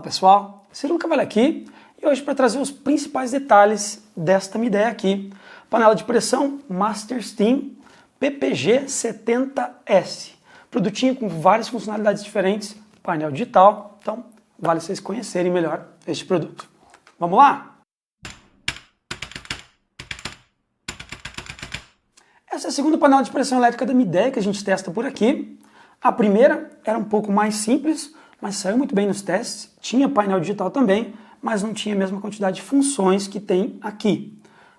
pessoal, Cirilo Cavalli aqui e hoje para trazer os principais detalhes desta minha ideia aqui. Panela de pressão Master Steam PPG 70S. Produtinho com várias funcionalidades diferentes, painel digital, então vale vocês conhecerem melhor este produto. Vamos lá? Essa é a segunda panela de pressão elétrica da minha ideia que a gente testa por aqui. A primeira era um pouco mais simples, mas saiu muito bem nos testes. Tinha painel digital também, mas não tinha a mesma quantidade de funções que tem aqui.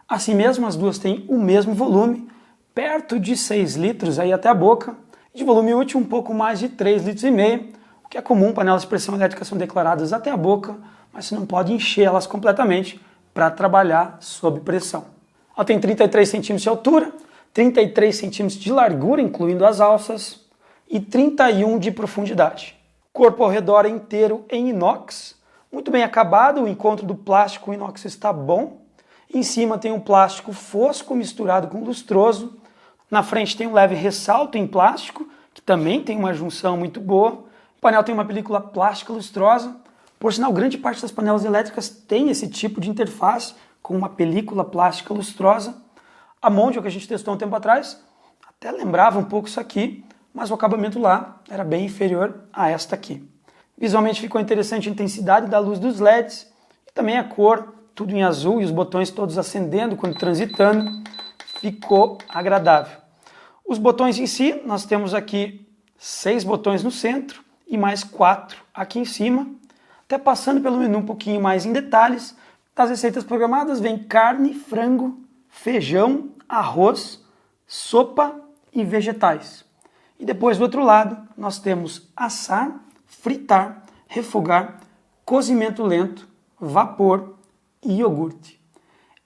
Assim mesmo, as duas têm o mesmo volume, perto de 6 litros aí até a boca, de volume útil um pouco mais de 3,5 litros, o que é comum, panelas de pressão elétrica são declaradas até a boca, mas você não pode enchê-las completamente para trabalhar sob pressão. Ela tem 33 centímetros de altura, 33 centímetros de largura, incluindo as alças, e 31 de profundidade. Corpo ao redor é inteiro em inox, muito bem acabado, o encontro do plástico com inox está bom. Em cima tem um plástico fosco misturado com lustroso. Na frente tem um leve ressalto em plástico, que também tem uma junção muito boa. O painel tem uma película plástica lustrosa. Por sinal, grande parte das panelas elétricas tem esse tipo de interface com uma película plástica lustrosa. A Mondial, que a gente testou um tempo atrás, até lembrava um pouco isso aqui, mas o acabamento lá era bem inferior a esta aqui. Visualmente ficou interessante a intensidade da luz dos LEDs e também a cor, tudo em azul e os botões todos acendendo quando transitando, ficou agradável. Os botões em si, nós temos aqui 6 botões no centro e mais 4 aqui em cima. Até passando pelo menu um pouquinho mais em detalhes, das receitas programadas vem carne, frango, feijão, arroz, sopa e vegetais. E depois do outro lado nós temos assar, fritar, refogar, cozimento lento, vapor e iogurte.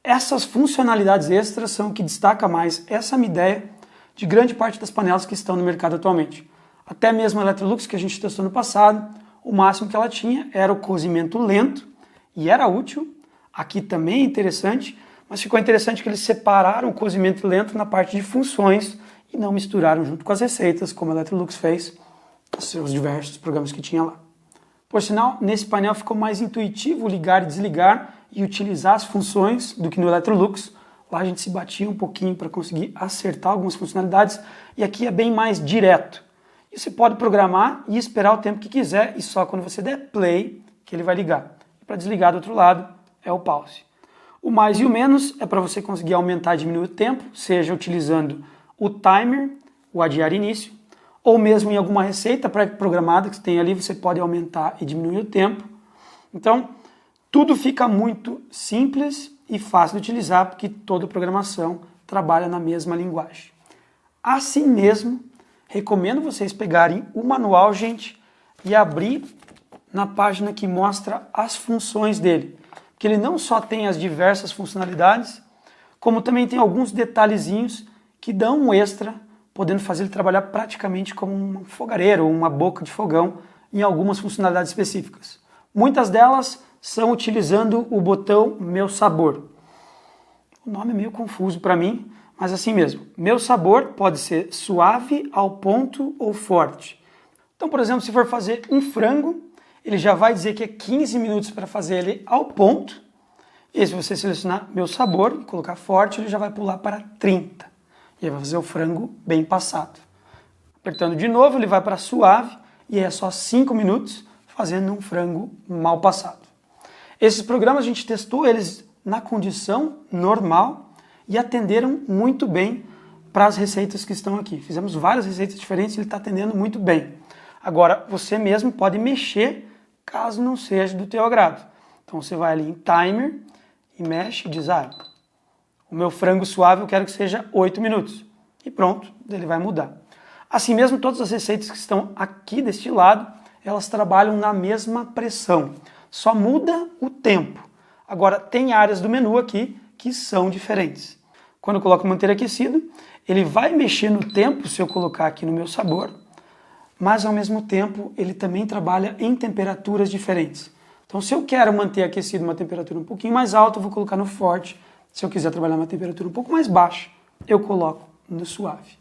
Essas funcionalidades extras são o que destaca mais essa minha ideia de grande parte das panelas que estão no mercado atualmente. Até mesmo a Electrolux, que a gente testou no passado, o máximo que ela tinha era o cozimento lento e era útil. Aqui também é interessante, mas ficou interessante que eles separaram o cozimento lento na parte de funções e não misturaram junto com as receitas, como a Electrolux fez nos seus diversos programas que tinha lá. Por sinal, nesse painel ficou mais intuitivo ligar e desligar e utilizar as funções do que no Electrolux. Lá a gente se batia um pouquinho para conseguir acertar algumas funcionalidades e aqui é bem mais direto. E você pode programar e esperar o tempo que quiser e só quando você der play que ele vai ligar. E para desligar do outro lado é o pause. O mais e o menos é para você conseguir aumentar e diminuir o tempo, seja utilizando o timer, o adiar início, ou mesmo em alguma receita pré-programada que você tem ali, você pode aumentar e diminuir o tempo. Então, tudo fica muito simples e fácil de utilizar, porque toda programação trabalha na mesma linguagem. Assim mesmo, recomendo vocês pegarem o manual, gente, e abrir na página que mostra as funções dele. Porque ele não só tem as diversas funcionalidades, como também tem alguns detalhezinhos que dão um extra, podendo fazer ele trabalhar praticamente como um fogareiro ou uma boca de fogão em algumas funcionalidades específicas. Muitas delas são utilizando o botão Meu Sabor. O nome é meio confuso para mim, mas assim mesmo. Meu Sabor pode ser suave, ao ponto ou forte. Então, por exemplo, se for fazer um frango, ele já vai dizer que é 15 minutos para fazer ele ao ponto. E se você selecionar Meu Sabor e colocar forte, ele já vai pular para 30. E aí vai fazer o frango bem passado. Apertando de novo, ele vai para suave e é só 5 minutos fazendo um frango mal passado. Esses programas a gente testou eles na condição normal e atenderam muito bem para as receitas que estão aqui. Fizemos várias receitas diferentes e ele está atendendo muito bem. Agora, você mesmo pode mexer caso não seja do teu agrado. Então você vai ali em timer e mexe e diz, o meu frango suave eu quero que seja 8 minutos. E pronto, ele vai mudar. Assim mesmo, todas as receitas que estão aqui deste lado, elas trabalham na mesma pressão. Só muda o tempo. Agora, tem áreas do menu aqui que são diferentes. Quando eu coloco manter aquecido, ele vai mexer no tempo se eu colocar aqui no Meu Sabor, mas ao mesmo tempo ele também trabalha em temperaturas diferentes. Então, se eu quero manter aquecido uma temperatura um pouquinho mais alta, eu vou colocar no forte. Se eu quiser trabalhar uma temperatura um pouco mais baixa, eu coloco no suave.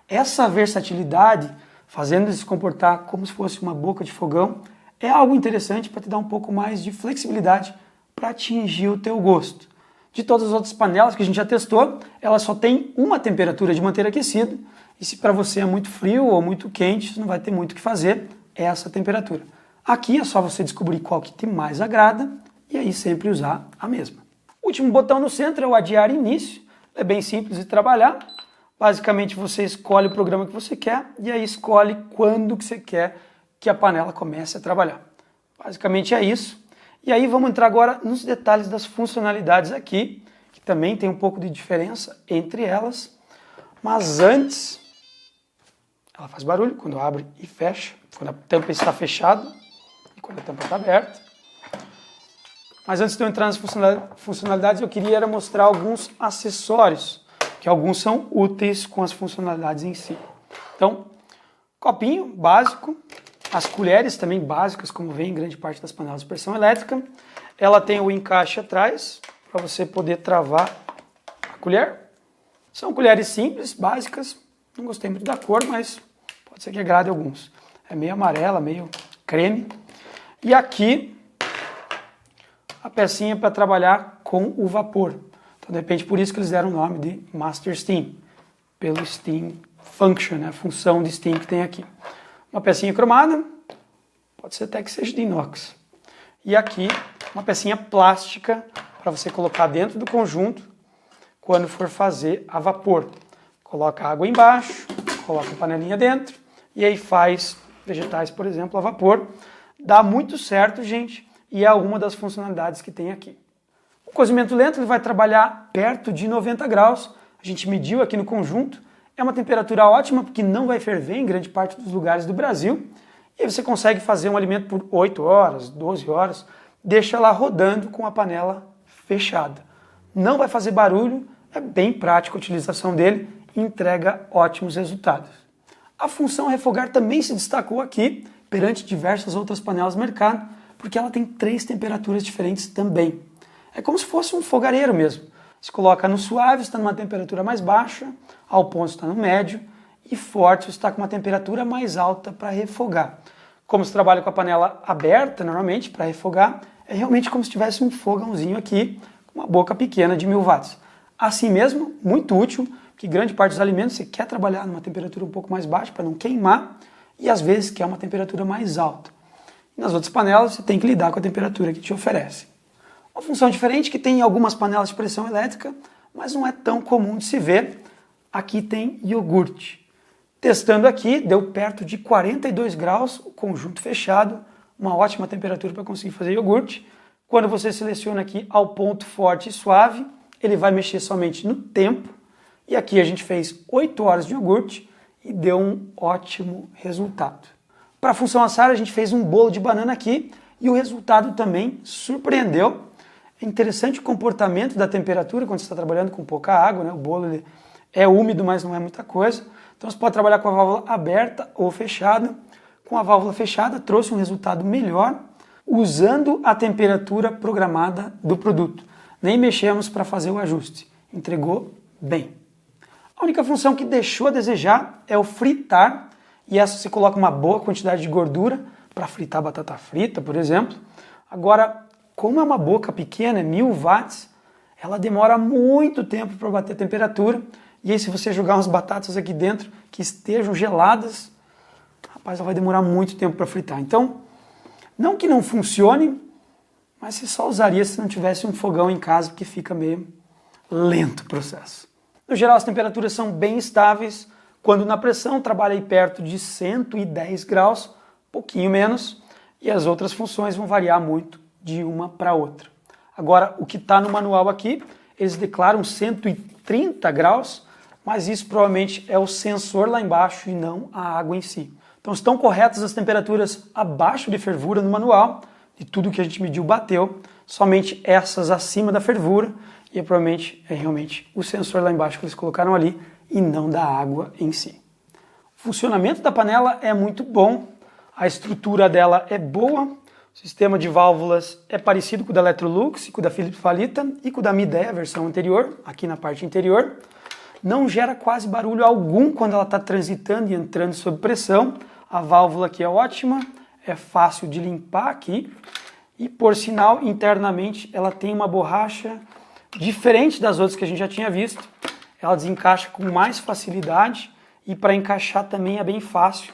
Essa versatilidade, fazendo ele se comportar como se fosse uma boca de fogão, é algo interessante para te dar um pouco mais de flexibilidade para atingir o teu gosto. De todas as outras panelas que a gente já testou, ela só tem uma temperatura de manter aquecido, e se para você é muito frio ou muito quente, você não vai ter muito o que fazer, é essa temperatura. Aqui é só você descobrir qual que te mais agrada e aí sempre usar a mesma. O último botão no centro é o adiar início, é bem simples de trabalhar. Basicamente você escolhe o programa que você quer e aí escolhe quando que você quer que a panela comece a trabalhar. Basicamente é isso. E aí vamos entrar agora nos detalhes das funcionalidades aqui, que também tem um pouco de diferença entre elas. Mas antes, ela faz barulho quando abre e fecha, quando a tampa está fechada e quando a tampa está aberta. Mas antes de eu entrar nas funcionalidades, eu queria mostrar alguns acessórios, que alguns são úteis com as funcionalidades em si. Então, copinho básico, as colheres também básicas, como vem em grande parte das panelas de pressão elétrica. Ela tem o encaixe atrás, para você poder travar a colher. São colheres simples, básicas, não gostei muito da cor, mas pode ser que agrade alguns. É meio amarela, meio creme. E aqui, a pecinha para trabalhar com o vapor. Então, de repente, por isso que eles deram o nome de Master Steam, pelo Steam Function, né? A função de Steam que tem aqui. Uma pecinha cromada, pode ser até que seja de inox. E aqui, uma pecinha plástica para você colocar dentro do conjunto quando for fazer a vapor. Coloca a água embaixo, coloca a panelinha dentro e aí faz vegetais, por exemplo, a vapor. Dá muito certo, gente, e é uma das funcionalidades que tem aqui. O cozimento lento ele vai trabalhar perto de 90 graus. A gente mediu aqui no conjunto. É uma temperatura ótima porque não vai ferver em grande parte dos lugares do Brasil. E aí você consegue fazer um alimento por 8 horas, 12 horas. Deixa lá rodando com a panela fechada. Não vai fazer barulho, é bem prática a utilização dele e entrega ótimos resultados. A função refogar também se destacou aqui perante diversas outras panelas do mercado, porque ela tem 3 temperaturas diferentes também. É como se fosse um fogareiro mesmo. Você coloca no suave, está numa temperatura mais baixa, ao ponto está no médio, e forte está com uma temperatura mais alta para refogar. Como se trabalha com a panela aberta, normalmente, para refogar, é realmente como se tivesse um fogãozinho aqui, com uma boca pequena de 1000 watts. Assim mesmo, muito útil, porque grande parte dos alimentos você quer trabalhar numa temperatura um pouco mais baixa para não queimar, e às vezes quer uma temperatura mais alta. E nas outras panelas você tem que lidar com a temperatura que te oferece. Uma função diferente que tem em algumas panelas de pressão elétrica, mas não é tão comum de se ver. Aqui tem iogurte. Testando aqui, deu perto de 42 graus, o conjunto fechado, uma ótima temperatura para conseguir fazer iogurte. Quando você seleciona aqui ao ponto forte e suave, ele vai mexer somente no tempo. E aqui a gente fez 8 horas de iogurte e deu um ótimo resultado. Para a função assar, a gente fez um bolo de banana aqui e o resultado também surpreendeu. É interessante o comportamento da temperatura quando você está trabalhando com pouca água, né? O bolo ele é úmido, mas não é muita coisa. Então você pode trabalhar com a válvula aberta ou fechada. Com a válvula fechada trouxe um resultado melhor usando a temperatura programada do produto. Nem mexemos para fazer o ajuste. Entregou bem. A única função que deixou a desejar é o fritar. E essa você coloca uma boa quantidade de gordura para fritar batata frita, por exemplo. Agora, como é uma boca pequena, é 1000 watts, ela demora muito tempo para bater a temperatura. E aí se você jogar umas batatas aqui dentro que estejam geladas, rapaz, ela vai demorar muito tempo para fritar. Então, não que não funcione, mas você só usaria se não tivesse um fogão em casa, porque fica meio lento o processo. No geral, as temperaturas são bem estáveis. Quando na pressão, trabalha aí perto de 110 graus, pouquinho menos, e as outras funções vão variar muito de uma para outra. Agora, o que está no manual aqui, eles declaram 130 graus, mas isso provavelmente é o sensor lá embaixo e não a água em si. Então estão corretas as temperaturas abaixo de fervura no manual, e tudo que a gente mediu bateu, somente essas acima da fervura, e provavelmente é realmente o sensor lá embaixo que eles colocaram ali, e não da água em si. O funcionamento da panela é muito bom, a estrutura dela é boa, o sistema de válvulas é parecido com o da Electrolux, com o da Philips Valita e com o da Midea, a versão anterior, aqui na parte interior. Não gera quase barulho algum quando ela está transitando e entrando sob pressão. A válvula aqui é ótima, é fácil de limpar aqui. E, por sinal, internamente ela tem uma borracha diferente das outras que a gente já tinha visto. Ela desencaixa com mais facilidade e para encaixar também é bem fácil.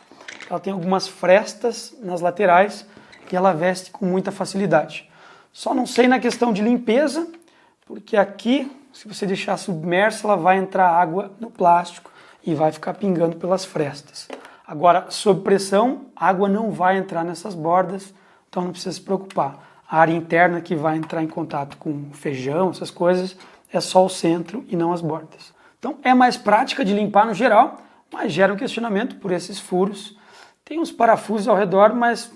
Ela tem algumas frestas nas laterais que ela veste com muita facilidade. Só não sei na questão de limpeza, porque aqui, se você deixar submersa, ela vai entrar água no plástico e vai ficar pingando pelas frestas. Agora, sob pressão, a água não vai entrar nessas bordas, então não precisa se preocupar. A área interna que vai entrar em contato com feijão, essas coisas, é só o centro e não as bordas. Então é mais prática de limpar no geral, mas gera um questionamento por esses furos. Tem uns parafusos ao redor, mas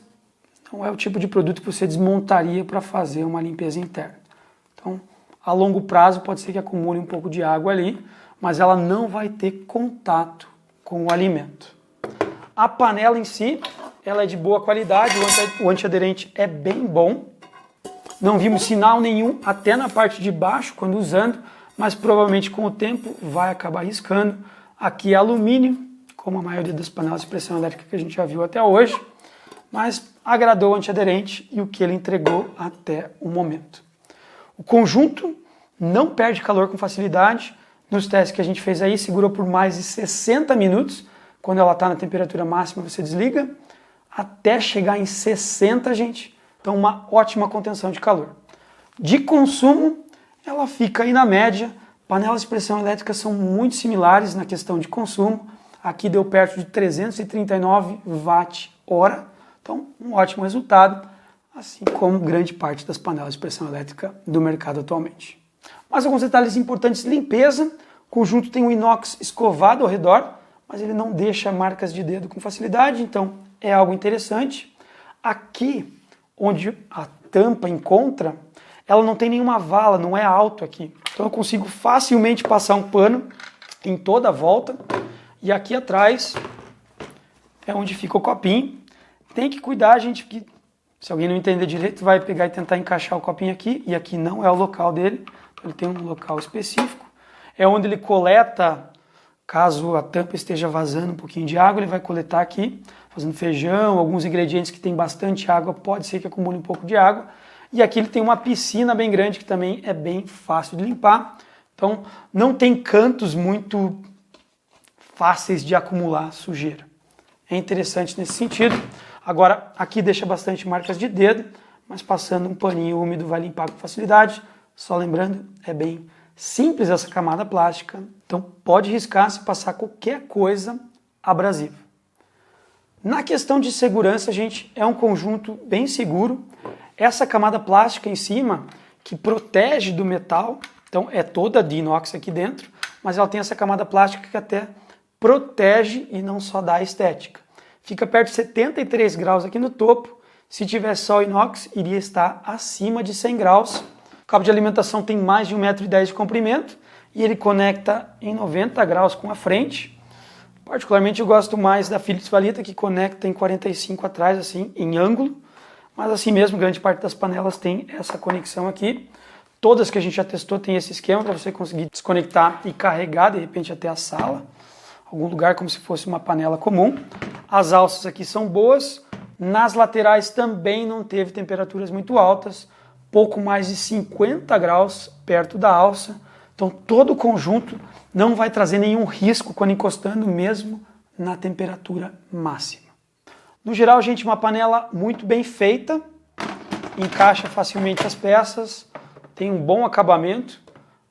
não é o tipo de produto que você desmontaria para fazer uma limpeza interna. Então, a longo prazo pode ser que acumule um pouco de água ali, mas ela não vai ter contato com o alimento. A panela em si, ela é de boa qualidade, o antiaderente é bem bom. Não vimos sinal nenhum até na parte de baixo quando usando, mas provavelmente com o tempo vai acabar riscando. Aqui é alumínio, como a maioria das panelas de pressão elétrica que a gente já viu até hoje, mas agradou o antiaderente e o que ele entregou até o momento. O conjunto não perde calor com facilidade. Nos testes que a gente fez aí, segurou por mais de 60 minutos. Quando ela está na temperatura máxima, você desliga, até chegar em 60, gente. Então, uma ótima contenção de calor. De consumo, ela fica aí na média. Panelas de pressão elétrica são muito similares na questão de consumo. Aqui deu perto de 339 watt-hora. Então, um ótimo resultado, assim como grande parte das panelas de pressão elétrica do mercado atualmente. Mas alguns detalhes importantes de limpeza. O conjunto tem um inox escovado ao redor, mas ele não deixa marcas de dedo com facilidade, então é algo interessante. Aqui, onde a tampa encontra, ela não tem nenhuma vala, não é alto aqui. Então eu consigo facilmente passar um pano em toda a volta. E aqui atrás é onde fica o copinho. Tem que cuidar, gente, porque se alguém não entender direito, vai pegar e tentar encaixar o copinho aqui, e aqui não é o local dele, ele tem um local específico. É onde ele coleta, caso a tampa esteja vazando um pouquinho de água, ele vai coletar aqui, fazendo feijão, alguns ingredientes que tem bastante água, pode ser que acumule um pouco de água. E aqui ele tem uma piscina bem grande, que também é bem fácil de limpar. Então, não tem cantos muito fáceis de acumular sujeira. É interessante nesse sentido. Agora, aqui deixa bastante marcas de dedo, mas passando um paninho úmido vai limpar com facilidade. Só lembrando, é bem simples essa camada plástica, então pode riscar se passar qualquer coisa abrasiva. Na questão de segurança, gente, é um conjunto bem seguro. Essa camada plástica em cima, que protege do metal, então é toda de inox aqui dentro, mas ela tem essa camada plástica que até protege e não só dá estética. Fica perto de 73 graus aqui no topo. Se tivesse só inox, iria estar acima de 100 graus. O cabo de alimentação tem mais de 1,10 m de comprimento e ele conecta em 90 graus com a frente. Particularmente eu gosto mais da Philips Valita, que conecta em 45 atrás, assim, em ângulo. Mas assim mesmo, grande parte das panelas tem essa conexão aqui. Todas que a gente já testou tem esse esquema para você conseguir desconectar e carregar, de repente, até a sala. Algum lugar como se fosse uma panela comum. As alças aqui são boas. Nas laterais também não teve temperaturas muito altas. Pouco mais de 50 graus perto da alça. Então todo o conjunto não vai trazer nenhum risco quando encostando, mesmo na temperatura máxima. No geral, gente, uma panela muito bem feita. Encaixa facilmente as peças. Tem um bom acabamento.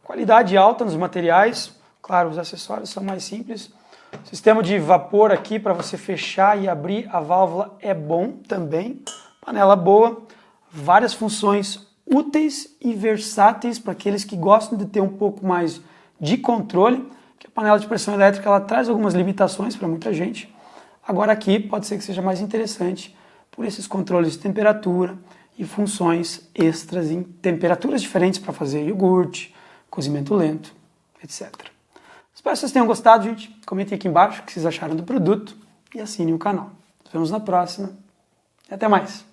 Qualidade alta nos materiais. Claro, os acessórios são mais simples. Sistema de vapor aqui para você fechar e abrir a válvula é bom também. Panela boa, várias funções úteis e versáteis para aqueles que gostam de ter um pouco mais de controle, que a panela de pressão elétrica ela traz algumas limitações para muita gente. Agora aqui pode ser que seja mais interessante por esses controles de temperatura e funções extras em temperaturas diferentes para fazer iogurte, cozimento lento, etc. Espero que vocês tenham gostado, gente. Comentem aqui embaixo o que vocês acharam do produto e assinem o canal. Nos vemos na próxima e até mais!